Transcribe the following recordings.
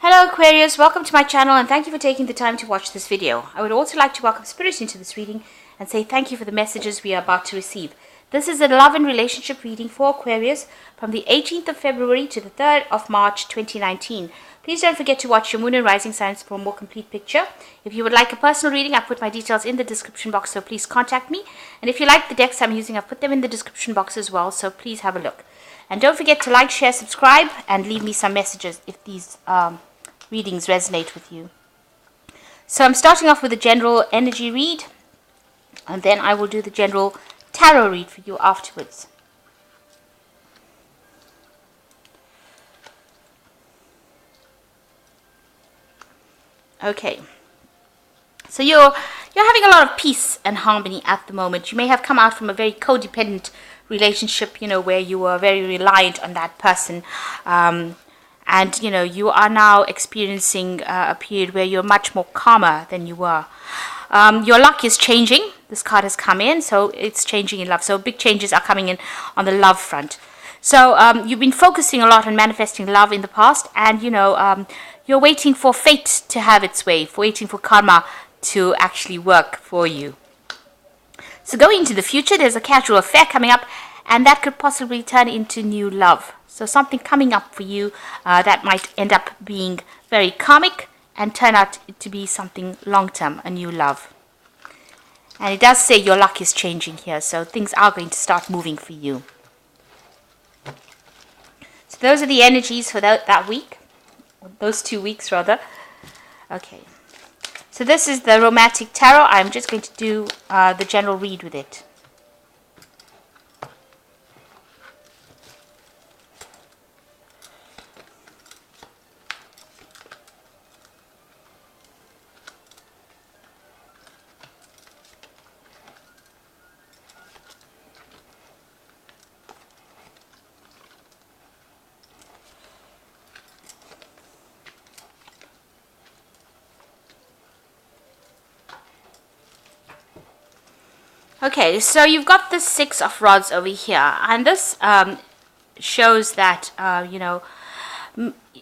Hello Aquarius, welcome to my channel and thank you for taking the time to watch this video. I would also like to welcome Spirit into this reading and say thank you for the messages we are about to receive. This is a love and relationship reading for Aquarius from the 18th of February to the 3rd of March 2019. Please don't forget to watch your moon and rising signs for a more complete picture. If you would like a personal reading, I've put my details in the description box, so please contact me. And if you like the decks I'm using, I've put them in the description box as well, so please have a look. And don't forget to like, share, subscribe, and leave me some messages if these readings resonate with you. So I'm starting off with a general energy read, and then I will do the general tarot read for you afterwards. Okay, so you're having a lot of peace and harmony at the moment. You may have come out from a very codependent relationship, where you were very reliant on that person. And, you are now experiencing a period where you're much more calmer than you were. Your luck is changing. This card has come in, so it's changing in love. So big changes are coming in on the love front. So you've been focusing a lot on manifesting love in the past, and, you're waiting for fate to have its way, waiting for karma to actually work for you. So going into the future, there's a casual affair coming up, and that could possibly turn into new love. So something coming up for you that might end up being very karmic and turn out to be something long-term, a new love. And it does say your luck is changing here, so things are going to start moving for you. So those are the energies for that week, those 2 weeks rather. Okay, so this is the romantic tarot. I'm just going to do the general read with it. Okay, so you've got the Six of Rods over here, and this shows that,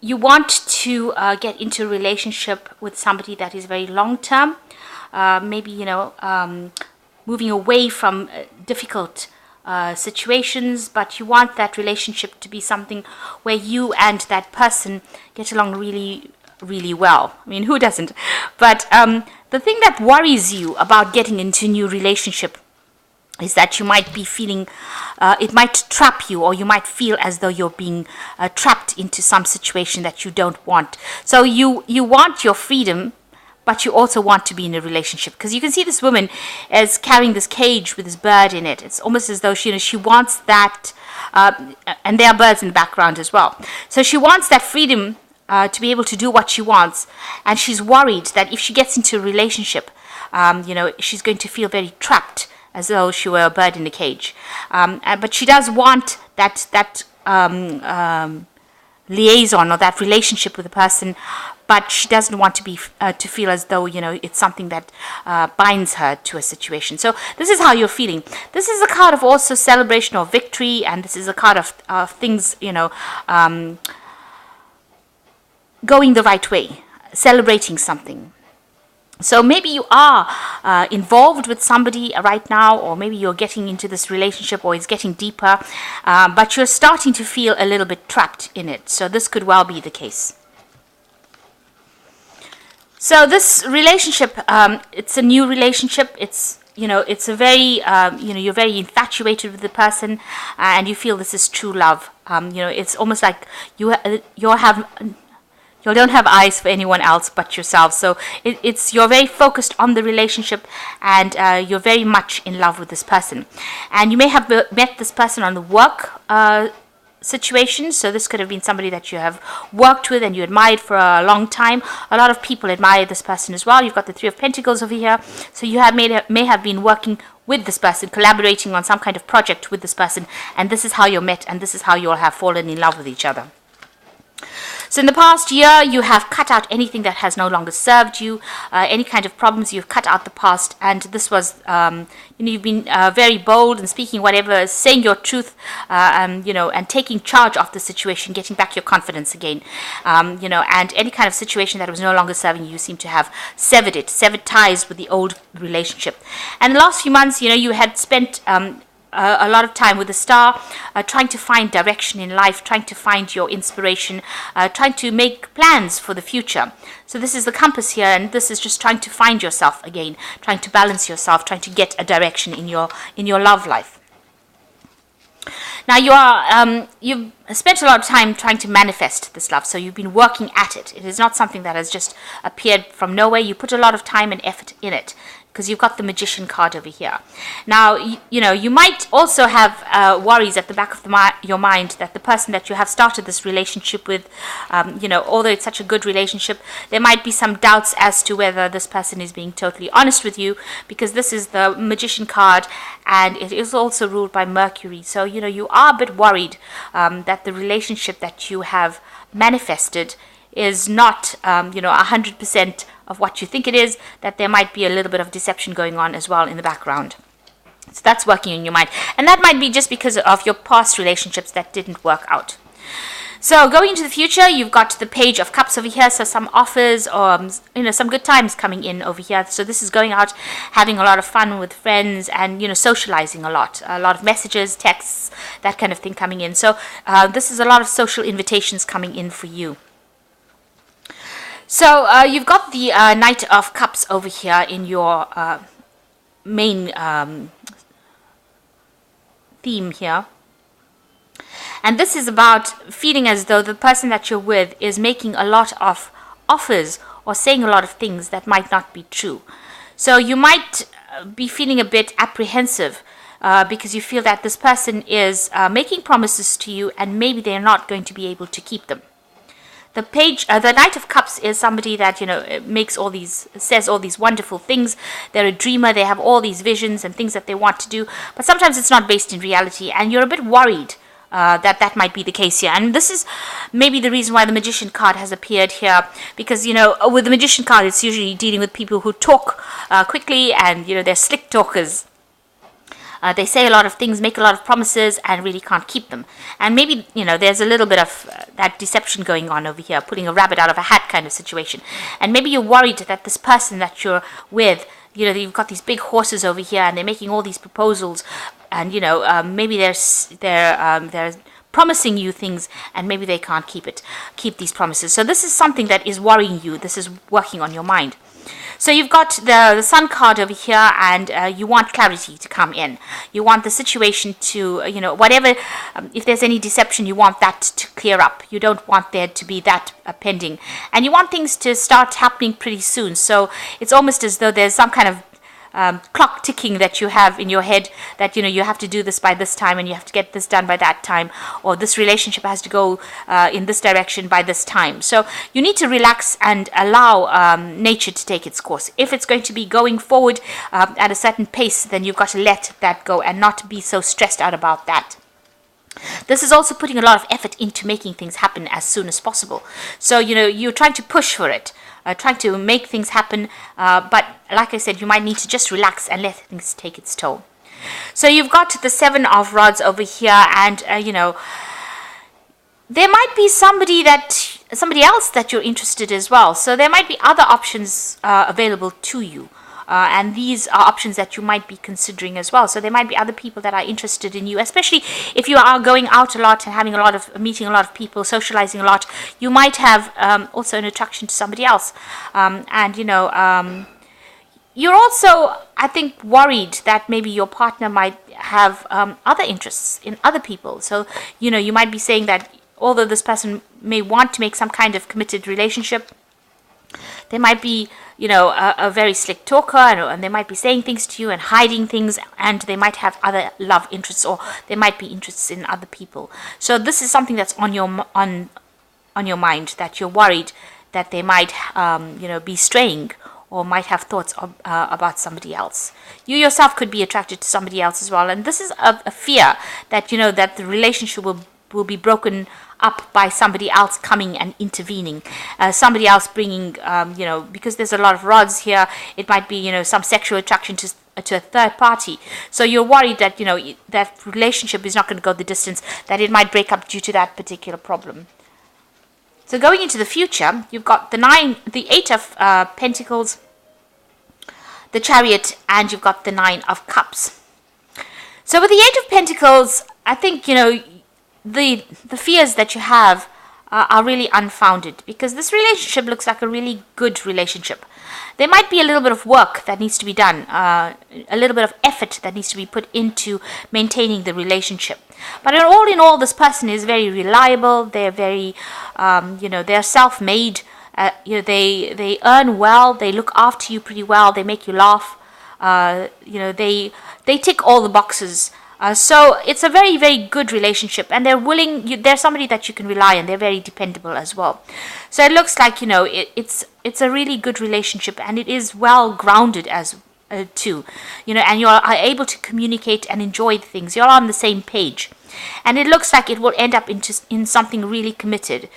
you want to get into a relationship with somebody that is very long-term, maybe, moving away from difficult situations, but you want that relationship to be something where you and that person get along really, really well. I mean, who doesn't? But the thing that worries you about getting into a new relationship is that you might be feeling, it might trap you, or you might feel as though you're being trapped into some situation that you don't want. So you want your freedom, but you also want to be in a relationship, because you can see this woman as carrying this cage with this bird in it. It's almost as though she wants that, and there are birds in the background as well. So she wants that freedom to be able to do what she wants, and she's worried that if she gets into a relationship, she's going to feel very trapped, as though she were a bird in a cage. But she does want that liaison or that relationship with the person, but she doesn't want to be to feel as though it's something that binds her to a situation. So this is how you're feeling. This is a card of also celebration or victory, and this is a card of things going the right way, celebrating something. So maybe you are involved with somebody right now, or maybe you're getting into this relationship, or it's getting deeper, but you're starting to feel a little bit trapped in it. So this could well be the case. So this relationship, it's a new relationship. It's it's a very you're very infatuated with the person, and you feel this is true love. It's almost like you don't have eyes for anyone else but yourself. So you're very focused on the relationship, and you're very much in love with this person. And you may have met this person on the work situation. So this could have been somebody that you have worked with and you admired for a long time. A lot of people admire this person as well. You've got the Three of Pentacles over here. So you may have been working with this person, collaborating on some kind of project with this person. And this is how you're met, and this is how you'll have fallen in love with each other. So in the past year, you have cut out anything that has no longer served you, any kind of problems, you've cut out the past. And this was, you've been very bold and speaking whatever, saying your truth, and taking charge of the situation, getting back your confidence again. And any kind of situation that was no longer serving you seem to have severed ties with the old relationship. And the last few months, you had spent a lot of time with the star, trying to find direction in life, trying to find your inspiration, trying to make plans for the future. So this is the compass here, and this is just trying to find yourself again, trying to balance yourself, trying to get a direction in your love life. Now you've spent a lot of time trying to manifest this love, so you've been working at it. It is not something that has just appeared from nowhere. You put a lot of time and effort in it, because you've got the Magician card over here. Now, you might also have worries at the back of your mind that the person that you have started this relationship with, although it's such a good relationship, there might be some doubts as to whether this person is being totally honest with you, because this is the Magician card, and it is also ruled by Mercury. So, you are a bit worried that the relationship that you have manifested is not, 100% of what you think it is, that there might be a little bit of deception going on as well in the background. So that's working in your mind. And that might be just because of your past relationships that didn't work out. So going into the future, you've got the Page of Cups over here, so some offers or, some good times coming in over here. So this is going out, having a lot of fun with friends and, socializing a lot of messages, texts, that kind of thing coming in. So this is a lot of social invitations coming in for you. So you've got the Knight of Cups over here in your main theme here. And this is about feeling as though the person that you're with is making a lot of offers or saying a lot of things that might not be true. So you might be feeling a bit apprehensive because you feel that this person is making promises to you and maybe they're not going to be able to keep them. The Knight of Cups is somebody that, says all these wonderful things. They're a dreamer. They have all these visions and things that they want to do. But sometimes it's not based in reality. And you're a bit worried that might be the case here. And this is maybe the reason why the Magician card has appeared here. Because, with the Magician card, it's usually dealing with people who talk quickly and, they're slick talkers. They say a lot of things, make a lot of promises, and really can't keep them. And maybe, there's a little bit of that deception going on over here, pulling a rabbit out of a hat kind of situation. And maybe you're worried that this person that you're with, you've got these big horses over here, and they're making all these proposals, and, maybe they're promising you things, and maybe they can't keep these promises. So this is something that is worrying you. This is working on your mind. So you've got the Sun card over here, and you want clarity to come in. You want the situation to, whatever, if there's any deception, you want that to clear up. You don't want there to be that pending. And you want things to start happening pretty soon. So it's almost as though there's some kind of clock ticking that you have in your head that, you have to do this by this time and you have to get this done by that time, or this relationship has to go in this direction by this time. So you need to relax and allow nature to take its course. If it's going to be going forward at a certain pace, then you've got to let that go and not be so stressed out about that. This is also putting a lot of effort into making things happen as soon as possible. So, you're trying to push for it, trying to make things happen. But like I said, you might need to just relax and let things take its toll. So you've got the Seven of Rods over here, and, there might be somebody else that you're interested as well. So there might be other options available to you. And these are options that you might be considering as well. So there might be other people that are interested in you, especially if you are going out a lot and meeting a lot of people, socializing a lot. You might have also an attraction to somebody else. You're also, I think, worried that maybe your partner might have other interests in other people. So, you might be saying that although this person may want to make some kind of committed relationship, they might be, a very slick talker, and they might be saying things to you and hiding things, and they might have other love interests, or they might be interests in other people. So this is something that's on your mind, that you're worried that they might, be straying or might have thoughts about somebody else. You yourself could be attracted to somebody else as well, and this is a fear that, that the relationship will be broken up by somebody else coming and intervening, somebody else bringing, because there's a lot of rods here, it might be, some sexual attraction to a third party. So you're worried that, that relationship is not going to go the distance, that it might break up due to that particular problem. So going into the future, you've got the 8 of Pentacles, the Chariot, and you've got the 9 of Cups. So with the 8 of Pentacles, I think, the fears that you have are really unfounded, because this relationship looks like a really good relationship. There might be a little bit of work that needs to be done, a little bit of effort that needs to be put into maintaining the relationship. But all in all, this person is very reliable. They're very, they're self-made. They earn well. They look after you pretty well. They make you laugh. They tick all the boxes. So it's a very, very good relationship, and they're somebody that you can rely on. They're very dependable as well. So it looks like, it's a really good relationship, and it is well grounded as too, and you are able to communicate and enjoy things. You're on the same page. And it looks like it will end up in something really committed,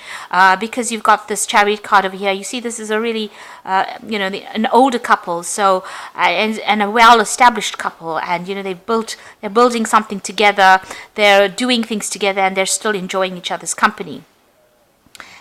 because you've got this Chariot card over here. You see, this is a really, an older couple, so and a well-established couple, and they're building something together. They're doing things together, and they're still enjoying each other's company.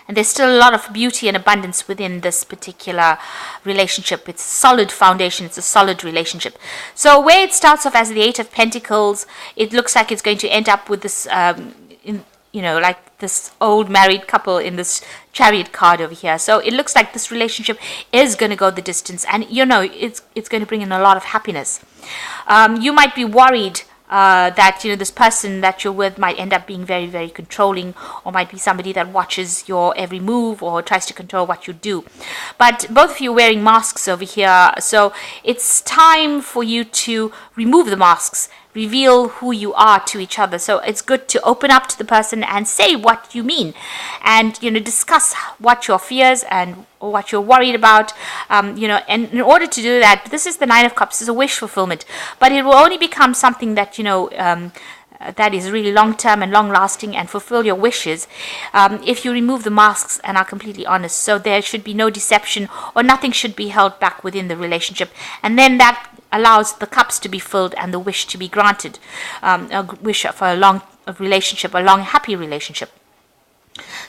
And there's still a lot of beauty and abundance within this particular relationship. It's a solid foundation. It's a solid relationship. So where it starts off as the 8 of Pentacles, it looks like it's going to end up with this, like this old married couple in this Chariot card over here. So it looks like this relationship is going to go the distance, and it's going to bring in a lot of happiness. You might be worried that this person that you're with might end up being very, very controlling, or might be somebody that watches your every move or tries to control what you do. But both of you are wearing masks over here, so it's time for you to remove the masks, reveal who you are to each other. So it's good to open up to the person and say what you mean, and discuss what your fears or what you're worried about. And in order to do that, this is the 9 of Cups, is a wish fulfillment, but it will only become something that that is really long-term and long-lasting and fulfill your wishes if you remove the masks and are completely honest. So there should be no deception, or nothing should be held back within the relationship, and then that allows the cups to be filled and the wish to be granted, a wish for a long relationship, a long happy relationship.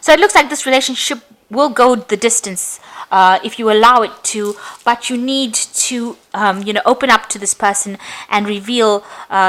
So it looks like this relationship will go the distance if you allow it to, but you need to open up to this person and reveal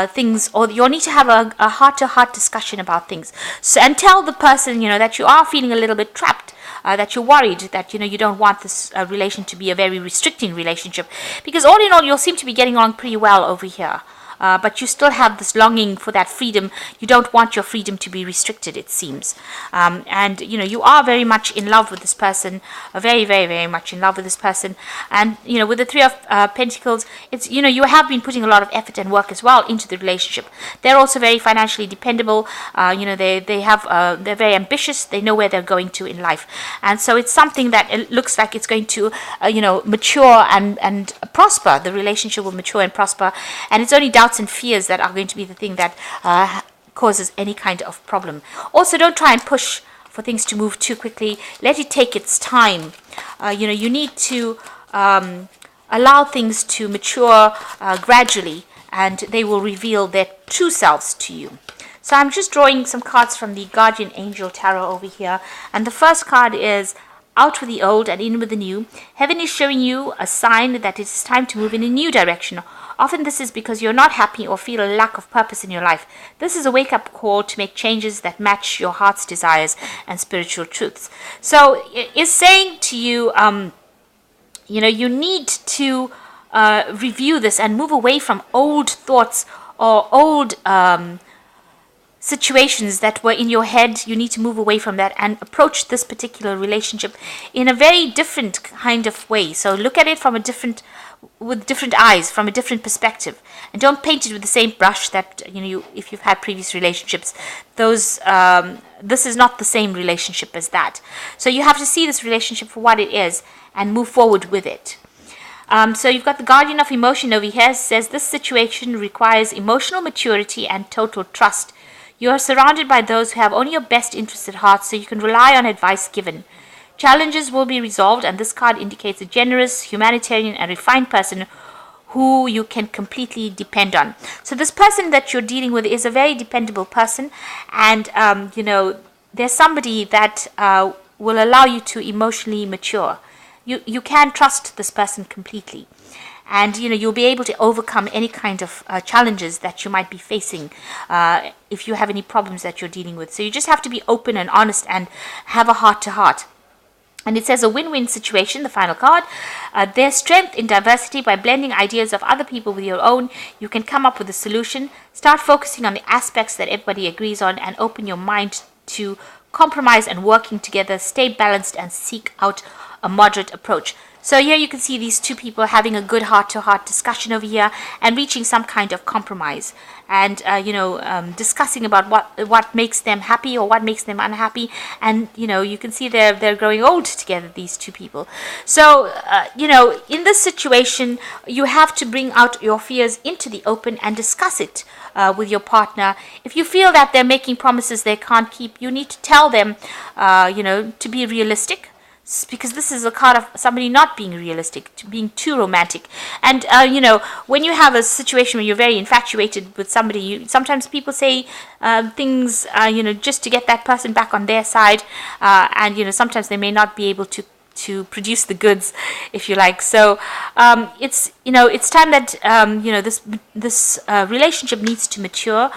things, or you'll need to have a heart-to-heart discussion about things. So, and tell the person that you are feeling a little bit trapped, that you're worried, that you don't want this relation to be a very restricting relationship, because all in all you'll seem to be getting along pretty well over here. But you still have this longing for that freedom. You don't want your freedom to be restricted, it seems. And, you are very much in love with this person, very, very, very much in love with this person. And, with the 3 of Pentacles, it's, you have been putting a lot of effort and work as well into the relationship. They're also very financially dependable. They're very ambitious. They know where they're going to in life. And so it's something that it looks like it's going to, mature and prosper. The relationship will mature and prosper. And it's only doubts and fears that are going to be the thing that causes any kind of problem. Also, don't try and push for things to move too quickly. Let it take its time. You need to allow things to mature gradually, and they will reveal their true selves to you. So I'm just drawing some cards from the Guardian Angel Tarot over here, and the first card is out with the old and in with the new. Heaven is showing you a sign that it is time to move in a new direction. Often this is because you're not happy or feel a lack of purpose in your life. This is a wake-up call to make changes that match your heart's desires and spiritual truths. So it's saying to you, you need to review this and move away from old thoughts or old situations that were in your head. You need to move away from that and approach this particular relationship in a very different kind of way. So look at it from with different eyes, from a different perspective, and don't paint it with the same brush that if you've had previous relationships. This is not the same relationship as that. So you have to see this relationship for what it is and move forward with it. So you've got the Guardian of Emotion over here. Says this situation requires emotional maturity and total trust. You are surrounded by those who have only your best interests at heart, so you can rely on advice given. Challenges will be resolved, and this card indicates a generous, humanitarian, and refined person who you can completely depend on. So this person that you're dealing with is a very dependable person, and there's somebody that will allow you to emotionally mature. You can trust this person completely, and you'll be able to overcome any kind of challenges that you might be facing if you have any problems that you're dealing with. So you just have to be open and honest and have a heart to heart. And it says a win-win situation, the final card. There's strength in diversity. By blending ideas of other people with your own, you can come up with a solution. Start focusing on the aspects that everybody agrees on and open your mind to compromise and working together. Stay balanced and seek out a moderate approach. So here you can see these two people having a good heart-to-heart discussion over here and reaching some kind of compromise, and discussing about what makes them happy or what makes them unhappy. And you can see they're growing old together, these two people. So in this situation, you have to bring out your fears into the open and discuss it with your partner. If you feel that they're making promises they can't keep, you need to tell them to be realistic, because this is a card of somebody not being realistic, being too romantic. And when you have a situation where you're very infatuated with somebody, sometimes people say things just to get that person back on their side, and sometimes they may not be able to produce the goods, if you like. So it's time that this relationship needs to mature.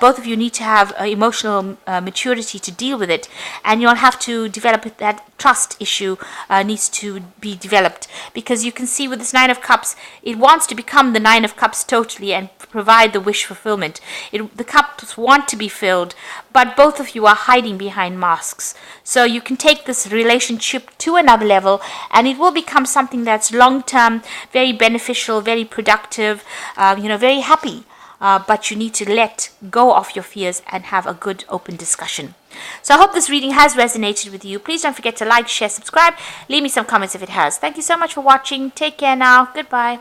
Both of you need to have emotional maturity to deal with it, and you'll have to develop that trust issue needs to be developed, because you can see with this Nine of Cups, it wants to become the Nine of Cups totally and provide the wish fulfillment. The cups want to be filled, but both of you are hiding behind masks. So you can take this relationship to another level, and it will become something that's long-term, very beneficial, very productive, very happy. But you need to let go of your fears and have a good open discussion. So I hope this reading has resonated with you. Please don't forget to like, share, subscribe. Leave me some comments if it has. Thank you so much for watching. Take care now. Goodbye.